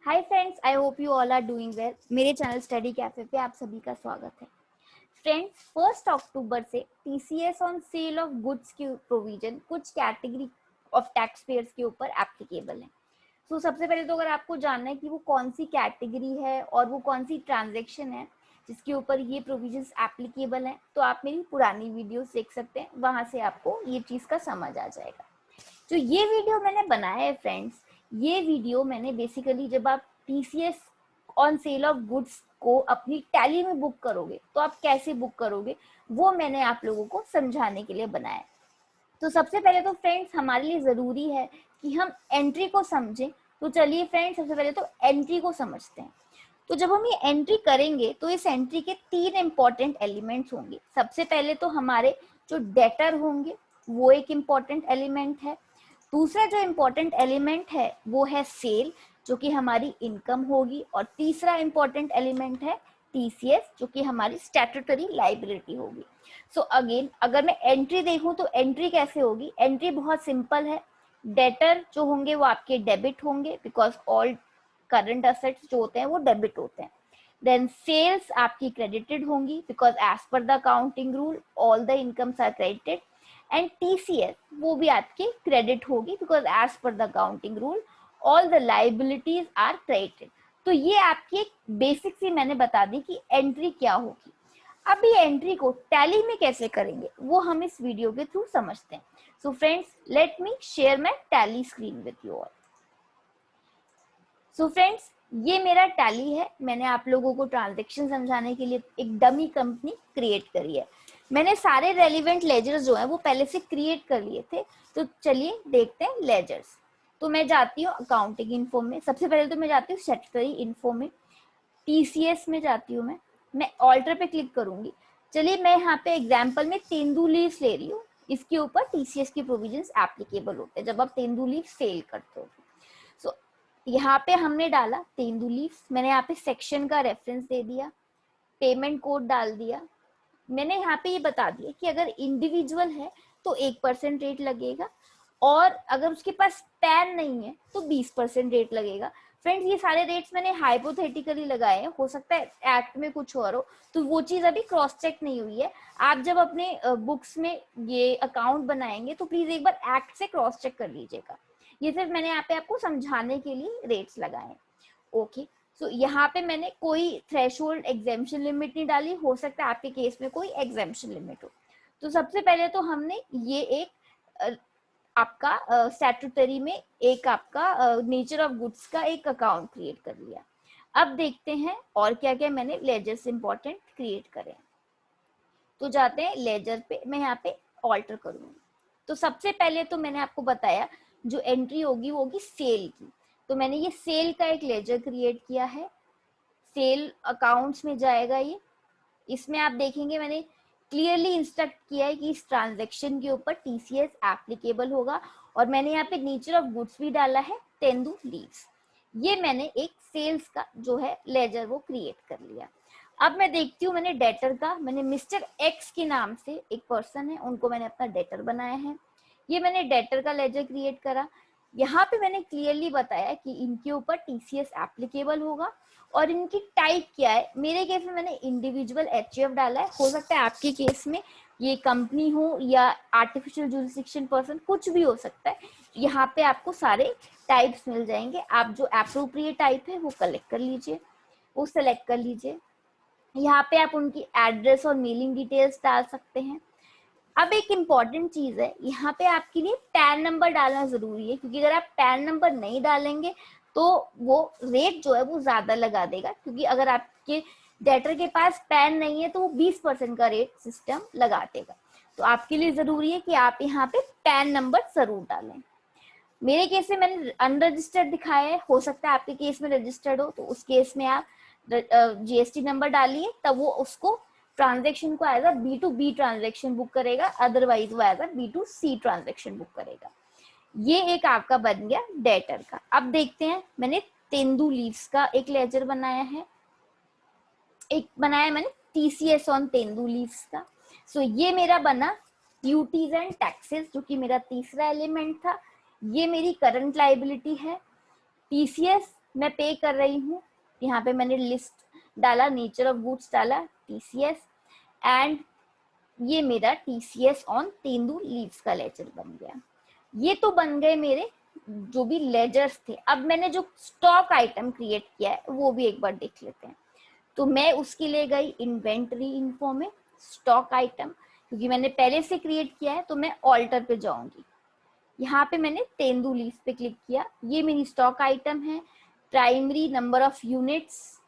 Hi friends, I hope you all are doing well. मेरे channel study cafe पे आप सभी का स्वागत है। फ्रेंड्स, 1 अक्टूबर से TCS on sale of goods की प्रोविजन कुछ कैटेगरी ऑफ टैक्स पेयर्स के ऊपर एप्लीकेबल है। तो सबसे पहले तो अगर आपको जानना है कि वो कौन सी कैटेगरी है और वो कौन सी ट्रांजेक्शन है जिसके ऊपर ये प्रोविजंस एप्लीकेबल हैं, तो आप मेरी पुरानी वीडियोस देख सकते हैं, वहां से आपको ये चीज़ का समझ आ जाएगा। जो ये वीडियो मैंने बनाया है फ्रेंड्स, ये वीडियो मैंने बेसिकली जब आप TCS on sale of goods को अपनी टैली में बुक करोगे तो आप कैसे बुक करोगे वो मैंने आप लोगों को समझाने के लिए बनाया। तो सबसे पहले तो फ्रेंड्स हमारे लिए ज़रूरी है कि हम एंट्री को समझें। तो चलिए फ्रेंड्स, सबसे पहले तो एंट्री को समझते हैं। तो जब हम ये एंट्री करेंगे तो इस एंट्री के 3 इंपॉर्टेंट एलिमेंट्स होंगे। सबसे पहले तो हमारे जो डेटर होंगे वो एक इम्पॉर्टेंट एलिमेंट है। दूसरा जो इम्पोर्टेंट एलिमेंट है वो है सेल, जो कि हमारी इनकम होगी। और तीसरा इम्पोर्टेंट एलिमेंट है टीसीएस, जो कि हमारी स्टैट्यूटरी लाइबिलिटी होगी। सो अगेन, अगर मैं एंट्री देखूं तो एंट्री कैसे होगी? एंट्री बहुत सिंपल है। डेटर जो होंगे वो आपके डेबिट होंगे, बिकॉज ऑल करंट असेट्स जो होते हैं वो डेबिट होते हैं। देन सेल्स आपकी क्रेडिटेड होंगी, because as per the accounting rule all the incomes are credited. And TCS वो भी आपकी क्रेडिट होगी, because as per the accounting rule all the liabilities are credited. तो ये आपकी एक बेसिक सी मैंने बता दी कि एंट्री क्या होगी। अब ये एंट्री को टैली में कैसे करेंगे वो हम इस वीडियो के थ्रू समझते हैं। So friends, let me share my tally screen with you all. So friends, ये मेरा टैली है। मैंने आप लोगों को ट्रांजैक्शन समझाने के लिए एक डमी कंपनी क्रिएट करी है। मैंने सारे रेलिवेंट लेजर्स जो है वो पहले से क्रिएट कर लिए थे। तो चलिए देखते हैं लेजर्स। तो मैं जाती हूँ अकाउंटिंग इन्फो में। सबसे पहले तो मैं जाती हूँ स्टैट्यूटरी इन्फो में, टीसीएस में जाती हूँ। मैं ऑल्टर पे क्लिक करूंगी। चलिए, मैं यहाँ पे एग्जाम्पल में तेंदू लीव्स ले रही हूँ। इसके ऊपर टीसीएस की प्रोविजंस एप्लीकेबल होते हैं जब आप तेंदू लीव सेल करते हो। सो यहाँ पे हमने डाला तेंदू लीव्स। मैंने यहाँ पे सेक्शन का रेफरेंस दे दिया, पेमेंट कोड डाल दिया। मैंने यहाँ पे ये बता दिया कि अगर इंडिविजुअल है तो 1% रेट लगेगा, और अगर उसके पास पैन नहीं है तो 20% रेट लगेगा। फ्रेंड्स, ये सारे रेट्स मैंने हाइपोथेटिकली लगाए हैं, हो सकता है एक्ट में कुछ और हो, तो वो चीज अभी क्रॉस चेक नहीं हुई है। आप जब अपने बुक्स में ये अकाउंट बनाएंगे तो प्लीज एक बार एक्ट से क्रॉस चेक कर लीजिएगा। ये सिर्फ मैंने यहाँ पे आपको समझाने के लिए रेट्स लगाए। ओके, सो यहाँ पे मैंने कोई थ्रेशोल्ड एग्जेम्पशन लिमिट नहीं डाली। हो सकता है आपके केस में कोई एग्जेम्पशन लिमिट हो। तो सबसे पहले तो हमने ये एक आपका स्टैट्यूटरी में एक आपका नेचर ऑफ गुड्स का एक अकाउंट क्रिएट कर लिया। अब देखते हैं और क्या क्या मैंने लेजर्स इंपॉर्टेंट क्रिएट करे। तो जाते हैं लेजर पे। मैं यहाँ पे ऑल्टर करूंगी। तो सबसे पहले तो मैंने आपको बताया जो एंट्री होगी वो होगी सेल की। तो मैंने ये सेल का एक लेजर क्रिएट किया है। सेल अकाउंट्स में जाएगा ये। इसमें आप देखेंगे मैंने क्लियरली इंस्ट्रक्ट किया है कि इस ट्रांजैक्शन के ऊपर टीसीएस एप्लीकेबल होगा। और मैंने यहाँ पे नेचर ऑफ गुड्स भी डाला है, तेंदू लीव्स। ये मैंने एक सेल्स का जो है लेजर वो क्रिएट कर लिया। अब मैं देखती हूँ मैंने डेटर का, मैंने मिस्टर एक्स के नाम से एक पर्सन है, उनको मैंने अपना डेटर बनाया है। ये मैंने डेटर का लेजर क्रिएट करा। यहाँ पे मैंने क्लियरली बताया कि इनके ऊपर टीसीएस एप्लीकेबल होगा और इनकी टाइप क्या है। मेरे केस में मैंने इंडिविजुअल एचयूएफ डाला है। हो सकता है आपके केस में ये कंपनी हो या आर्टिफिशियल जुरिसडिक्शन पर्सन, कुछ भी हो सकता है। यहाँ पे आपको सारे टाइप्स मिल जाएंगे। आप जो एप्रोप्रिएट टाइप है वो कलेक्ट कर लीजिए, वो सेलेक्ट कर लीजिए। यहाँ पे आप उनकी एड्रेस और मेलिंग डिटेल्स डाल सकते हैं। अब एक इम्पॉर्टेंट चीज है, यहाँ पे आपके लिए पैन नंबर डालना जरूरी है, क्योंकि अगर आप पैन नंबर नहीं डालेंगे तो वो रेट जो है वो ज्यादा लगा देगा। क्योंकि अगर आपके डेटर के पास पैन नहीं है तो वो 20% का रेट सिस्टम लगा देगा। तो आपके लिए जरूरी है कि आप यहाँ पे पैन नंबर जरूर डालें। मेरे केस में मैंने अनरजिस्टर्ड दिखाया है, हो सकता है आपके केस में रजिस्टर्ड हो, तो उस केस में आप जीएसटी नंबर डालिए, तब वो उसको ट्रांजेक्शन को as a B2B transaction book करेगा, अदरवाइज वो as a B2C transaction book करेगा। ये एक आपका बन गया डेटर का। अब देखते हैं, मैंने तेंदू लीव्स का एक लेजर बनाया है, एक बनाया मैंने टीसीएस ऑन तेंदू लीव्स का। सो ये मेरा बना ड्यूटीज एंड टैक्सेस, जो कि मेरा तीसरा एलिमेंट था। ये मेरी करंट लाइबिलिटी है। टीसीएस मैं पे कर रही हूँ। यहाँ पे मैंने लिस्ट डाला, नेचर ऑफ गुड्स डाला, TCS, एंड ये मेरा TCS ऑन तेंदू लीव्स का लेजर बन गया। ये तो बन गए मेरे जो भी लेजर्स थे। अब मैंने जो स्टॉक आइटम क्रिएट किया है वो भी एक बार देख लेते हैं। तो मैं उसके लिए गई इन्वेंटरी इन्फो में, स्टॉक आइटम, क्योंकि मैंने पहले से क्रिएट किया है तो मैं ऑल्टर पे जाऊंगी। यहाँ पे मैंने तेंदू लीव्स पे क्लिक किया, ये मेरी स्टॉक आइटम है। प्राइमरी नंबर ऑफ यूनिट्स,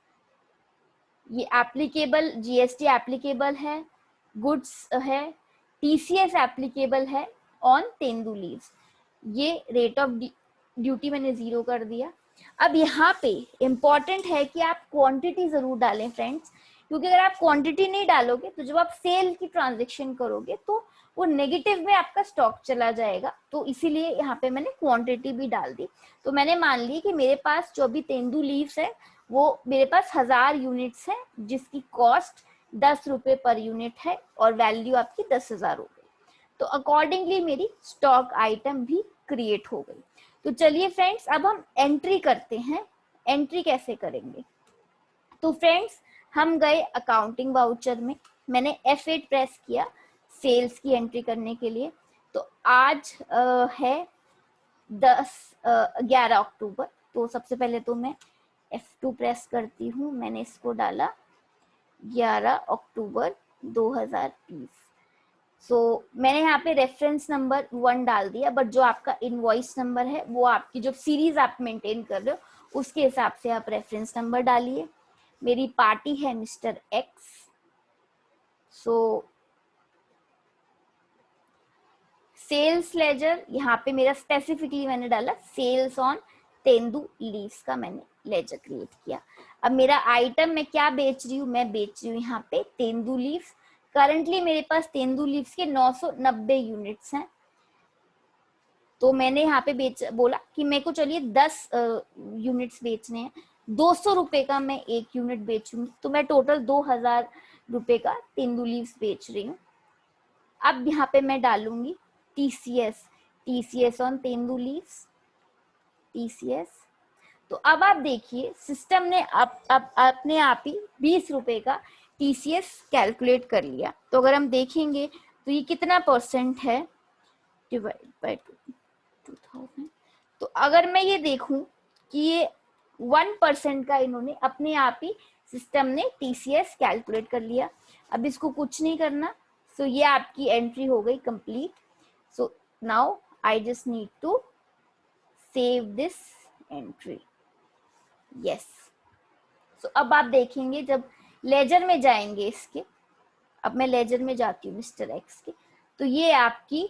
ये एप्लीकेबल, GST एप्लीकेबल है, गुड्स है, TCS एप्लीकेबल है ऑन तेंदू लीव्स। ये रेट ऑफ ड्यूटी मैंने 0 कर दिया। अब यहाँ पे इम्पॉर्टेंट है कि आप क्वांटिटी जरूर डालें फ्रेंड्स, क्योंकि अगर आप क्वांटिटी नहीं डालोगे तो जब आप सेल की ट्रांजेक्शन करोगे तो वो नेगेटिव में आपका स्टॉक चला जाएगा। तो इसीलिए यहाँ पे मैंने क्वांटिटी भी डाल दी। तो मैंने मान ली कि मेरे पास जो भी तेंदू लीव्स है वो मेरे पास 1000 यूनिट्स है, जिसकी कॉस्ट 10 रुपए पर यूनिट है और वैल्यू आपकी 10,000 हो गई। तो अकॉर्डिंगली मेरी स्टॉक आइटम भी क्रिएट हो गई। तो चलिए फ्रेंड्स, अब हम एंट्री करते हैं। एंट्री कैसे करेंगे? तो फ्रेंड्स, हम गए अकाउंटिंग वाउचर में, मैंने F8 प्रेस किया सेल्स की एंट्री करने के लिए। तो आज है 11 अक्टूबर। तो सबसे पहले तो मैं F2 प्रेस करती हूँ। मैंने इसको डाला 11 अक्टूबर 2020। मैंने यहाँ पे रेफरेंस नंबर 1 डाल दिया, बट जो आपका इनवॉइस नंबर है वो आपकी जो सीरीज आप मेंटेन कर रहे हो उसके हिसाब से आप रेफरेंस नंबर डालिए। मेरी पार्टी है मिस्टर X। सेल्स लेजर, यहाँ पे मेरा स्पेसिफिकली मैंने डाला सेल्स ऑन तेंदू लीव्स का मैंने लेजर क्रिएट किया। अब मेरा आइटम मैं क्या बेच रही हूँ? मैं बेच रही हूँ यहाँ पे तेंदू लीव्स। करंटली मेरे पास तेंदू लीव्स के 990 यूनिट्स हैं। तो मैंने यहाँ पे बोला कि मेरे को चलिए 10 यूनिट्स बेचने हैं, 200 रुपए का मैं एक यूनिट बेचूंगी। तो मैं टोटल 2000 रुपए का तेंदू लीव्स बेच रही हूँ। अब यहाँ पे मैं डालूंगी TCS on tendu leaves, TCS। तो अब आप देखिए सिस्टम ने अपने आप ही 20 रुपए का TCS कैलकुलेट कर लिया। तो अगर हम देखेंगे तो ये कितना परसेंट है, डिवाइड बाय 2000। तो अगर मैं ये देखूं कि ये 1% का इन्होंने अपने आप ही सिस्टम ने TCS कैलकुलेट कर लिया। अब इसको कुछ नहीं करना। सो ये आपकी एंट्री हो गई complete. So now I just need to save this entry. Yes. So अब आप देखेंगे जब लेजर में जाएंगे इसके, अब मैं लेजर में जाती हूँ मिस्टर X के, तो ये आपकी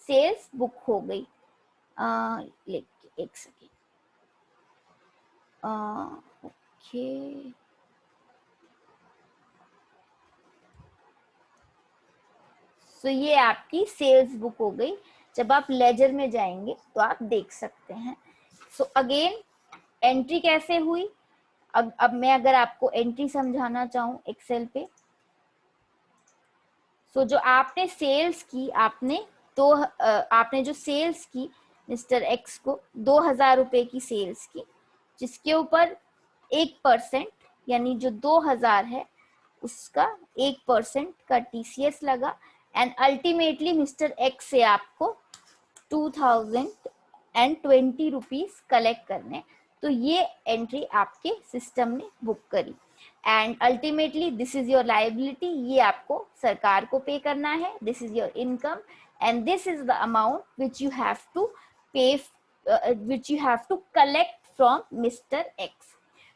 सेल्स बुक हो गई। एक सेकेंड। ओके, सो ये आपकी सेल्स बुक हो गई। जब आप लेजर में जाएंगे तो आप देख सकते हैं। सो अगेन एंट्री कैसे हुई? अब मैं अगर आपको एंट्री समझाना चाहूँ एक्सेल पे, सो जो आपने सेल्स की, आपने जो सेल्स की मिस्टर X को 2000 रुपए की सेल्स की, जिसके ऊपर 1% यानी जो 2000 है उसका 1% का TCS लगा, एंड अल्टीमेटली मिस्टर X से आपको 2020 रुपीज कलेक्ट करने। तो ये एंट्री आपके सिस्टम ने बुक करी, and ultimately this is your liability. ये आपको सरकार को पे करना है। This is your income and this is the amount which you have to pay, which you have to collect from mister X।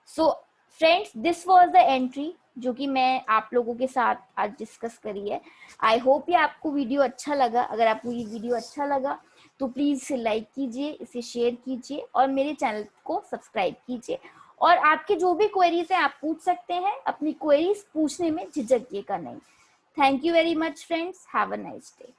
So friends, this was the entry जो कि मैं आप लोगों के साथ आज डिस्कस करी है। आई होप ये आपको वीडियो अच्छा लगा। अगर आपको ये वीडियो अच्छा लगा तो प्लीज इसे लाइक कीजिए, इसे शेयर कीजिए और मेरे चैनल को सब्सक्राइब कीजिए। और आपके जो भी क्वेरीज हैं आप पूछ सकते हैं। अपनी क्वेरीज पूछने में झिझकिएगा नहीं। Thank you very much friends, have a nice day.